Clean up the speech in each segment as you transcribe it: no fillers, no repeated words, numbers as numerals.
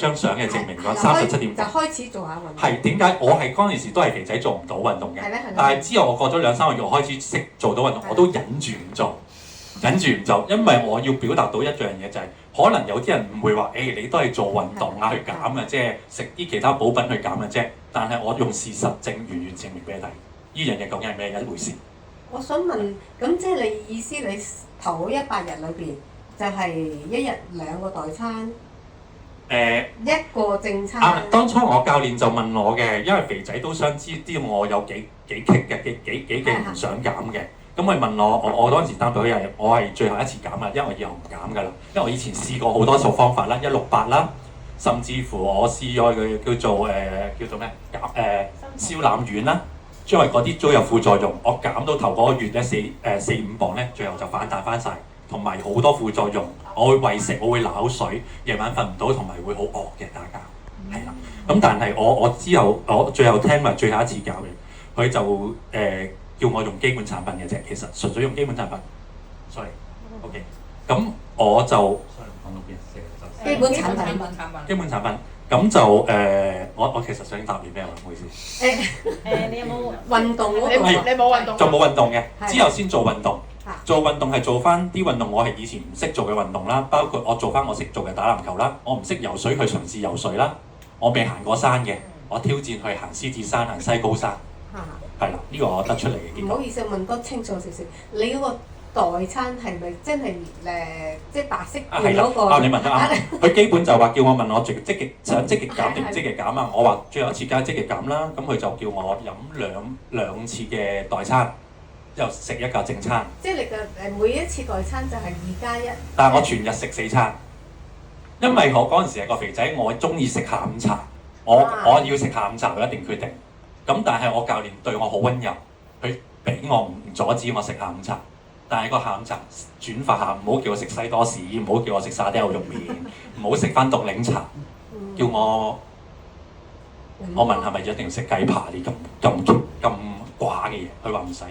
張相嘅證明咗37.5就開始做下運動。係點解我係嗰陣時都係肥仔做唔到運動嘅？但係之後我過咗2-3個月，我開始識做到運動，我都忍住唔做，因為我要表達到一樣嘢就係、可能有啲人唔會話，你都係做運動啊去減嘅啫，食啲其他補品去減嘅啫。但係我用事實完全證明俾你睇，呢樣嘢究竟係咩一回事？我想問，咁即係你意思，你頭100日裏邊就係一日2個代餐？一個正餐。當初我教練就問我嘅，因為肥仔都想知我有幾棘嘅，幾唔想減嘅。咁佢問我嗰陣時答到佢我係最後一次減啦，因為我以後唔減噶啦。因為我以前試過好多種方法啦，168啦，甚至乎我試過佢叫做咩燒腩丸啦，因為嗰啲都有副作用。我減到頭嗰個月咧4-5磅咧，最後就反彈翻晒。同埋好多副作用，我會餵食，我會流口水，夜晚瞓唔到，同埋會好餓嘅大家，係啦。咁但係我之後我最後聽埋最後一次教嘅，佢就叫我用基本產品嘅啫，其實純粹用基本產品。sorry，OK，咁我就講到邊？基本產品。基本產品，咁就我其實想答你咩話？唔好意思。你有冇運動？你冇運動？就冇運動嘅，之後先做運動。做運動係做翻啲運動，我係以前唔識做嘅運動啦，包括我做翻我識做嘅打籃球啦，我唔識游水去嘗試游水啦，我未行過山嘅，我挑戰去行獅子山、行西高山，係啦，呢個我得出嚟嘅結果。唔好意思，問多清楚少少，你嗰個代餐係咪真係即係白色罐嗰個？你問得啱。佢基本就話叫我問我想積極減定唔積極減啊？我話最後一次梗係積極減啦，咁佢就叫我飲兩次嘅代餐。之後食一個正餐，即係你嘅每一次代餐就係2+1。但係我全日食4餐，因為我嗰陣時係個肥仔，我中意食下午茶，我要食下午茶，我一定決定。咁但係我教練對我好溫柔，佢俾我唔阻止我食下午茶，但係個下午茶轉化下，唔好叫我食西多士，唔好叫我食沙爹牛肉麵，唔好食翻凍檸茶，叫我問係咪一定要食雞扒啲咁寡嘅嘢？佢話唔使。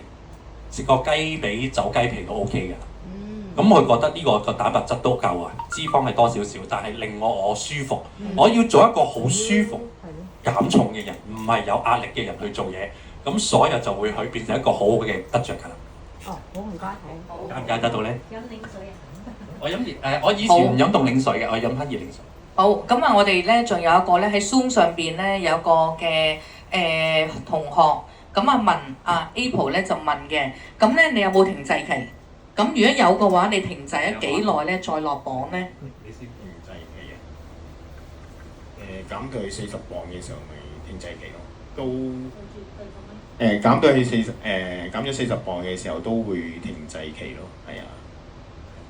食個雞髀走雞皮都 OK 嘅，咁佢覺得呢個蛋白質都夠啊，脂肪係多少少，但係令我舒服。我要做一個好舒服、減重嘅人，唔係有壓力嘅人去做嘢，咁所有就會去變成一個好好嘅得着㗎啦。好唔該，解唔解得到咧？飲檸水啊！我以前唔飲凍檸水嘅，我飲翻熱檸水。好，咁啊，我哋咧仲有一個咧喺 Zoom 上邊咧有個嘅同學。咁問Apple 咧就問嘅，咁咧你有冇停滯期？咁如果有嘅話，你停滯咗幾耐咧再落磅咧？你先停滯嘅嘢，減到去40磅嘅時候咪停滯期咯，都減到去減咗40磅嘅時候都會停滯期咯，係啊。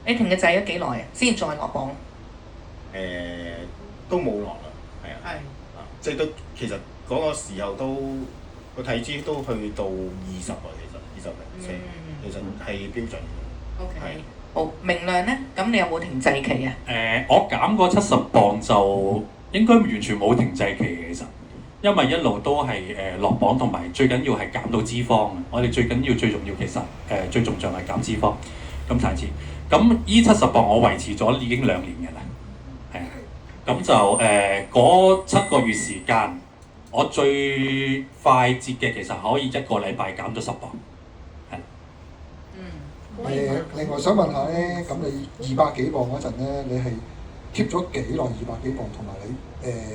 你停嘅滯咗幾耐啊？先再落磅？都冇落啦，係啊。係。即係都其實嗰個時候都。個體脂都去到20啊，其實其實係標準嘅。OK。好，明亮咧，咁你有冇停滯期啊？我減過70磅就應該完全冇停滯期嘅，其實，因為一路都係落磅，同埋最緊要係減到脂肪。我哋最重要其實最重要係減脂肪。咁其次，咁依70磅我維持咗已經2年嘅啦，係啊。咁就嗰7個月時間。我最快捷嘅其實可以1個禮拜減咗10磅，係。另外想問下咧，咁你200幾磅嗰陣咧，你係 keep 咗幾耐200幾磅，同埋你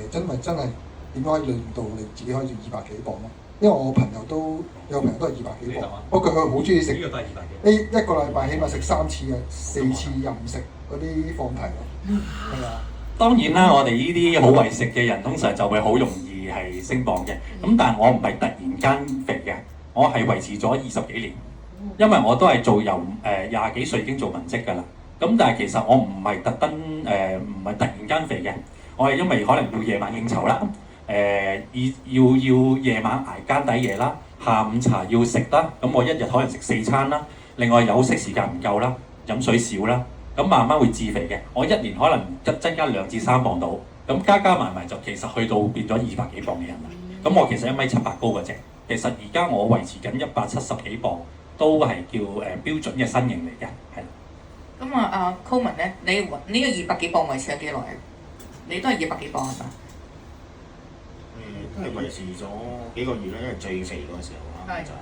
真係點樣可以令到你自己可以200幾磅咧？因為我朋友都係200幾磅，不過佢好中意食，呢1個禮拜起碼食3次啊4次任食嗰啲放題咯，係啊。當然啦，我哋呢啲好為食嘅人，通常就會好容易係升磅嘅。咁但係我唔係突然間肥嘅，我係維持咗20幾年。因為我都係做由20幾歲已經做文職㗎啦。咁但係其實我唔係特登唔係突然間肥嘅，我係因為可能要夜晚應酬啦，要夜晚捱更抵夜啦，下午茶要食啦，咁我一日可能食4餐啦，另外休息時間唔夠啦，飲水少啦。咁慢慢會致肥嘅，我1年可能增加2至3磅到，咁加埋就其實去到變咗200幾磅嘅人啦。咁我其實1米78高嘅啫，其實而家我維持緊170幾磅，都係叫標準嘅身形嚟嘅，係。咁Coleman咧，你呢個200幾磅維持咗幾耐啊？你都係200幾磅係嘛？都係維持咗幾個月啦，因為最肥嗰個時候啱就係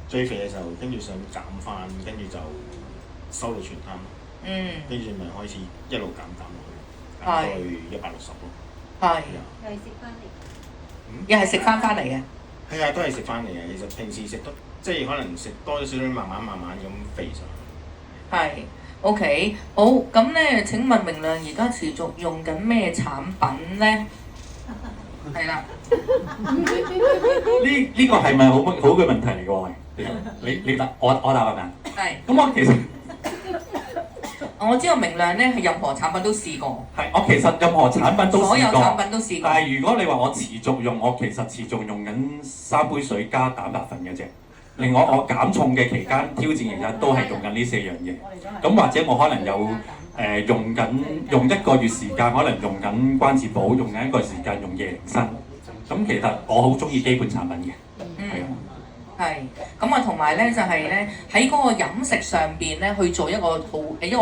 最肥嘅時候，跟住想減翻，跟住就收到全貪，跟住咪開始一路減落去，減到去160咯。係。又係食翻嚟。又係食翻嚟嘅。係啊，都係食翻嚟嘅。其實平時食得即係可能食多咗少少，慢慢咁肥上去。係。OK， 好，咁咧請問明亮而家持續用緊咩產品咧？係啦。呢個係咪好嘅問題嚟嘅喎？你答我答係咪？係。咁我其實我知道明亮咧係任何產品都試過。係，我其實任何產品都試過。所有產品都試過。但係如果你話我持續用，我其實持續用緊3杯水加蛋白粉嘅啫。另外我減重嘅期間挑戰期間都係用緊呢4樣嘢。咁或者我可能有用1個月時間，可能用緊關節寶，用緊1個月時間用椰靈參。咁其實我好中意基本產品嘅，係啊。係，咁啊同埋咧就係咧喺嗰個飲食上邊咧去做一個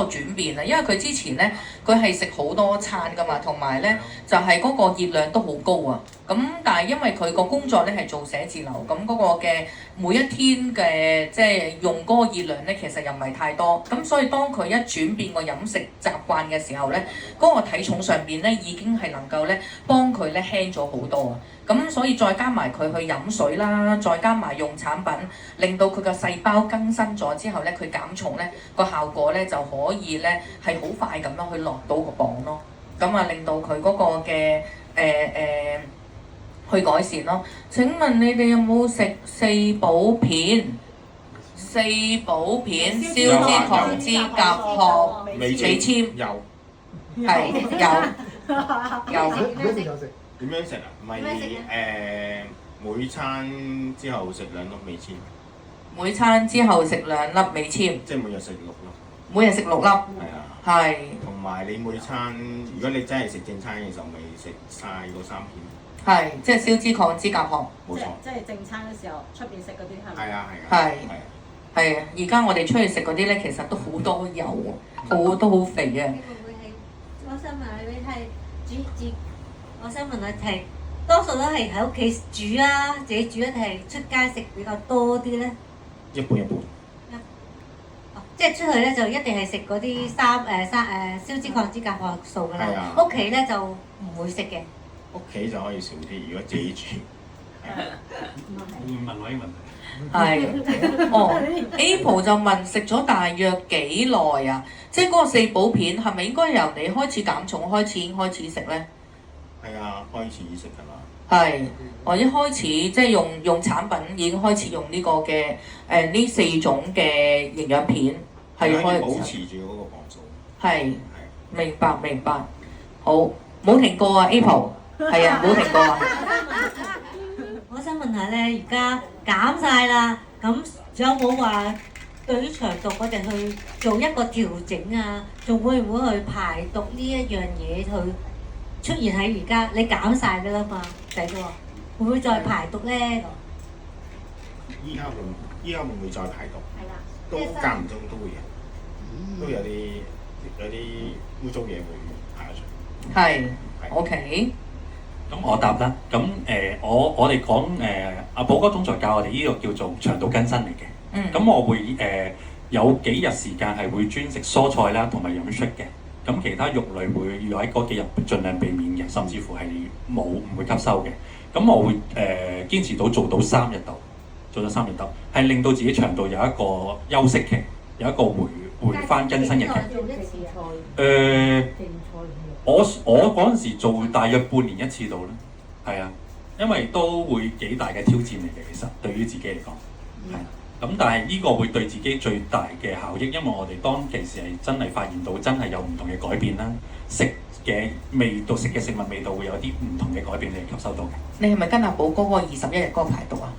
轉變啊，因為佢之前咧佢係食好多餐噶嘛，同埋咧就係嗰個熱量都好高啊。咁但係因為佢個工作咧係做寫字樓，咁嗰個嘅每一天嘅即係用嗰個熱量咧其實又唔係太多，咁所以當佢一轉變個飲食習慣嘅時候咧，嗰個體重上邊咧已經係能夠咧幫佢咧輕咗好多啊。咁所以再加埋佢去飲水啦，再加埋用產品，令到佢個細胞更新咗之後咧，佢減重咧個效果咧就可以咧係好快咁樣去落到個磅咯。咁啊令到佢嗰個嘅去改善咯。請問你哋有冇食4寶片？4寶片消脂糖脂甲殼美纖有。係有。點樣食啊？咪每餐之後食2粒美纖。每餐之後食2粒美纖。即係每日食6粒。每日食6粒。係啊。係。同埋你每餐，如果你真係食正餐嘅時候，咪食晒嗰3片。係，即係消脂抗脂甲殼。冇錯。即係正餐嘅時候，出邊食嗰啲係咪？係啊。係啊，而家我哋出去食嗰啲咧，其實都好多油，都好肥啊。我想問你係我想問你係多數都係喺屋企煮啊，自己煮一定係出街食比較多啲咧？一半。即係出去咧就一定係食嗰啲消脂抗脂甲殼素㗎啦。屋企咧就唔會食嘅。屋企就可以少啲，如果自己煮。問我呢個問題。係。Apple 就問食咗大約幾耐啊？即係嗰個4寶片係咪應該由你開始減重已經開始食咧？係啊，開始食㗎啦。係，我一開始即係用產品已經開始用呢個嘅呢4種嘅營養片係開始保持住嗰個磅數。係，明白。好，冇停過啊 Apple， 係啊，冇停過啊。我想問下咧，而家減晒啦，咁仲有冇話對於腸道我哋去做一個調整啊？仲會唔會去排毒呢一樣嘢去出現喺而家？你減晒㗎啦嘛，仔喎，會唔會再排毒咧？依家會唔會再排毒？係啦，都間唔中都會嘅，都有啲污糟嘢會排出嚟。係 OK。咁我答啦。咁我哋講阿寶哥總裁教我哋呢個叫做腸道更新嚟嘅。咁我會有幾日時間係會專食蔬菜啦，同埋飲水嘅。咁其他肉類會要喺嗰幾日盡量避免嘅，甚至乎係唔會吸收嘅。咁我會堅持到做到3日度，係令到自己腸道有一個休息期，有一個回翻更新嘅期。我嗰陣時做大約半年1次度啦，係啊，因為都會幾大嘅挑戰嚟嘅，其實對於自己嚟講，係。咁但係呢個會對自己最大嘅效益，因為我哋當其時係真係發現到真係有唔同嘅改變啦，食嘅味道、食嘅食物味道會有啲唔同嘅改變，你係吸收到嘅。你係咪跟阿寶哥嗰個21日嗰個排毒啊？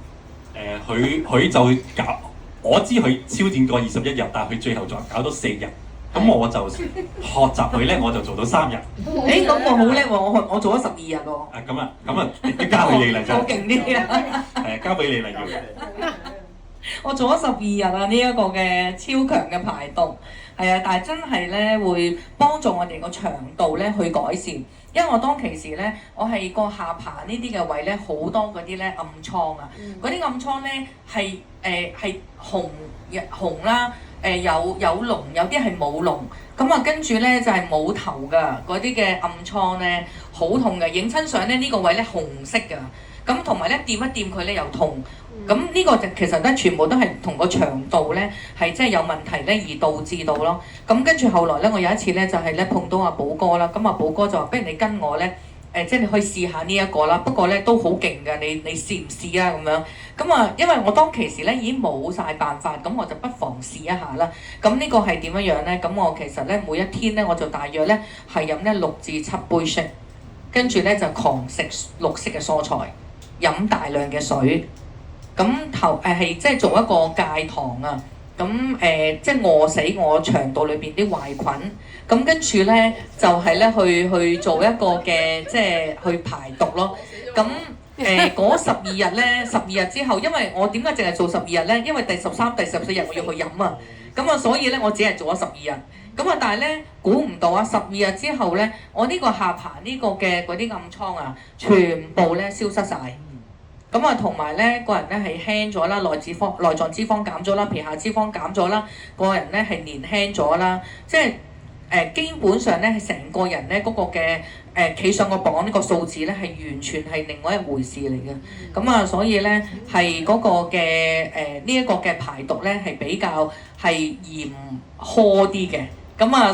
佢就搞，我知佢超戰過21日，但係佢最後再搞到4日。咁我就學習佢咧，我就做到3日。咁我好叻喎，我做咗12日喎。咁啊，交俾你啦，我勁啲啊！係交俾你啦，要。我做咗12日啊！呢一個嘅超強嘅排毒，係啊，但係真係咧會幫助我哋個腸道咧去改善。因為我當其時咧，我係個下巴呢啲嘅位咧，好多嗰啲咧暗瘡啊，嗰啲暗瘡咧係紅啦，有膿，有啲係冇膿，咁啊跟住咧就係冇頭㗎，嗰啲嘅暗瘡咧好痛嘅，影親相咧呢個位咧紅色㗎，咁同埋咧掂一掂佢咧又痛。咁呢個就其實咧，全部都係同個腸道咧係即係有問題咧而導致到咯。咁跟住後來咧，我有一次咧就係咧碰到阿寶哥啦。咁阿寶哥就話：不如你跟我咧，即係你可以試下呢一個啦。不過咧都好勁㗎，你試唔試啊？咁樣咁啊，因為我當其時咧已經冇晒辦法，咁我就不妨試一下啦。咁呢個係點樣樣咧？咁我其實咧每一天咧我就大約咧係飲咧6至7杯 shake，跟住咧就狂食綠色嘅蔬菜，飲大量嘅水。咁係即係做一個戒糖啊！咁即係餓死我腸道裏邊啲壞菌。咁跟住咧就係咧去做一個嘅即係去排毒咯。咁嗰12日咧，12日之後，因為我點解淨係做12日咧？因為第13、第14日我要去飲啊。咁啊，所以咧我只係做咗12日。咁啊，但係咧估唔到啊，12日之後咧，我呢個下巴呢個嘅嗰啲暗瘡啊，全部咧消失晒。咁啊，同埋咧，個人咧係輕咗啦，內臟脂肪減咗啦，皮下脂肪減咗啦，個人咧係年輕咗啦，即係基本上咧係成個人咧嗰個嘅企上個磅呢個數字咧係完全係另外一回事嚟嘅。咁啊，所以咧係嗰個嘅呢一個嘅排毒咧係比較係嚴苛啲嘅。咁啊。